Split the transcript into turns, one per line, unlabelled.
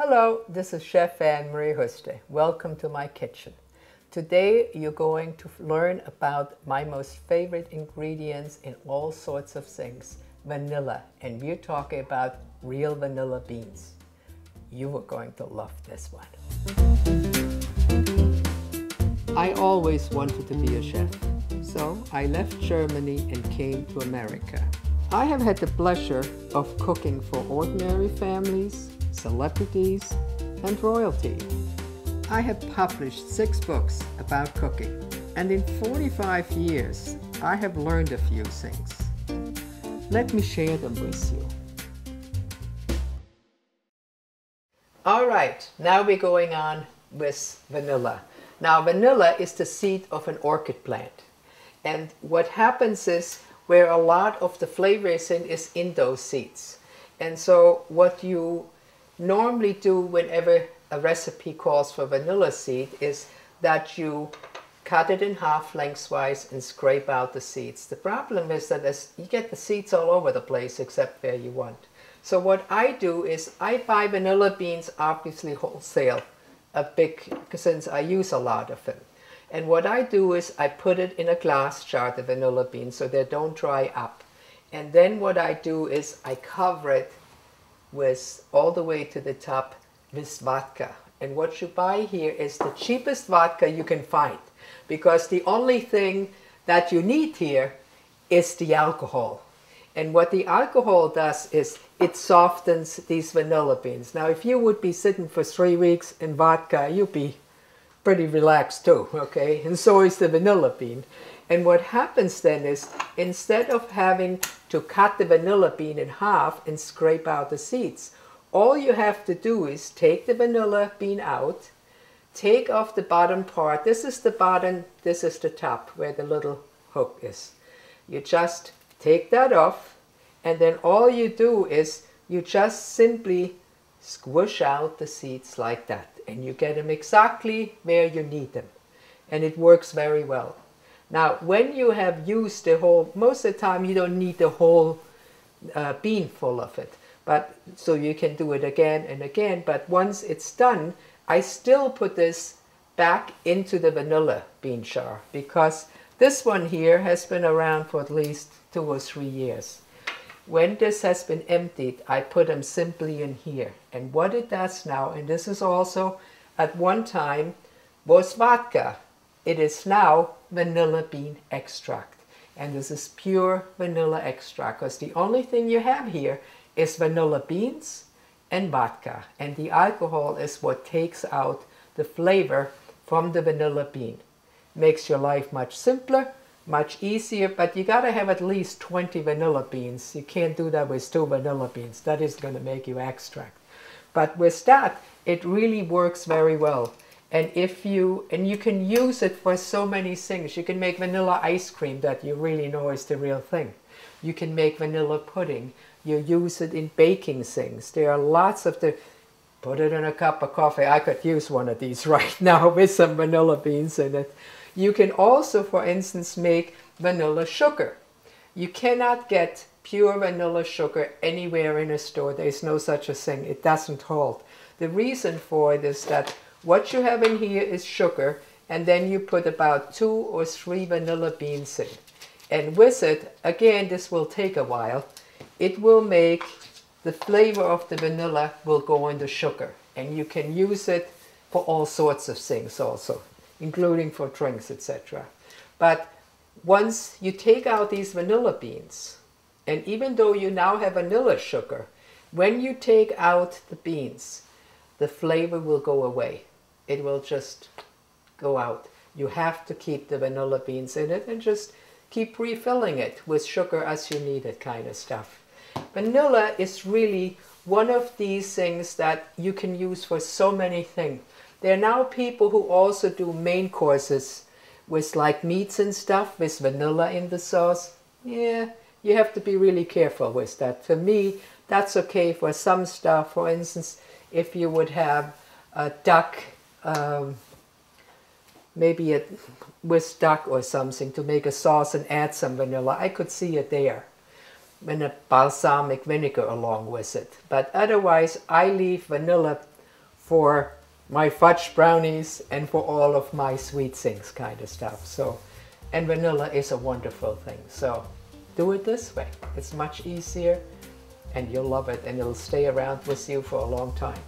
Hello, this is Chef Annemarie Huste. Welcome to my kitchen. Today you're going to learn about my most favorite ingredients in all sorts of things, vanilla. And we're talking about real vanilla beans. You are going to love this one. I always wanted to be a chef, so I left Germany and came to America. I have had the pleasure of cooking for ordinary families, celebrities, and royalty. I have published 6 books about cooking, and in 45 years, I have learned a few things. Let me share them with you. All right, now we're going on with vanilla. Now, vanilla is the seed of an orchid plant. And what happens is, where a lot of the flavor is in those seeds. And so what you normally do whenever a recipe calls for vanilla seed is that you cut it in half lengthwise and scrape out the seeds. The problem is that you get the seeds all over the place except where you want. So what I do is I buy vanilla beans, obviously wholesale, since I use a lot of them. And what I do is I put it in a glass jar, the vanilla beans, so they don't dry up. And then what I do is I cover it with all the way to the top with vodka. And what you buy here is the cheapest vodka you can find, because the only thing that you need here is the alcohol. And what the alcohol does is it softens these vanilla beans. Now, if you would be sitting for 3 weeks in vodka, you'd be pretty relaxed too, okay? And so is the vanilla bean. And what happens then is, instead of having to cut the vanilla bean in half and scrape out the seeds, all you have to do is take the vanilla bean out, take off the bottom part. This is the bottom, this is the top where the little hook is. You just take that off, and then all you do is you just simply squish out the seeds like that, and you get them exactly where you need them, and it works very well. Now, when you have used the whole, most of the time you don't need the whole bean full of it, but so you can do it again and again. But once it's done, I still put this back into the vanilla bean jar, because this one here has been around for at least 2 or 3 years. When this has been emptied, I put them simply in here. And what it does now, and this is also at one time was vodka, it is now vanilla bean extract. And this is pure vanilla extract, because the only thing you have here is vanilla beans and vodka. And the alcohol is what takes out the flavor from the vanilla bean. Makes your life much simpler, much easier, but you gotta have at least 20 vanilla beans. You can't do that with 2 vanilla beans. That is gonna make you extract. But with that, it really works very well. And you can use it for so many things. You can make vanilla ice cream that you really know is the real thing. You can make vanilla pudding. You use it in baking things. There are lots of put it in a cup of coffee. I could use one of these right now with some vanilla beans in it. You can also, for instance, make vanilla sugar. You cannot get pure vanilla sugar anywhere in a store. There's no such a thing. It doesn't hold. The reason for it is that what you have in here is sugar, and then you put about 2 or 3 vanilla beans in. And with it, again, this will take a while, it will make the flavor of the vanilla will go in the sugar. And you can use it for all sorts of things also, including for drinks, etc. But once you take out these vanilla beans, and even though you now have vanilla sugar, when you take out the beans, the flavor will go away. It will just go out. You have to keep the vanilla beans in it and just keep refilling it with sugar as you need it, kind of stuff. Vanilla is really one of these things that you can use for so many things. There are now people who also do main courses with like meats and stuff with vanilla in the sauce. Yeah, you have to be really careful with that. For me, that's okay for some stuff. For instance, if you would have a duck, maybe with duck or something to make a sauce and add some vanilla, I could see it there. And a balsamic vinegar along with it. But otherwise, I leave vanilla for my fudge brownies and for all of my sweet things kind of stuff. So, and vanilla is a wonderful thing. So do it this way. It's much easier and you'll love it and it'll stay around with you for a long time.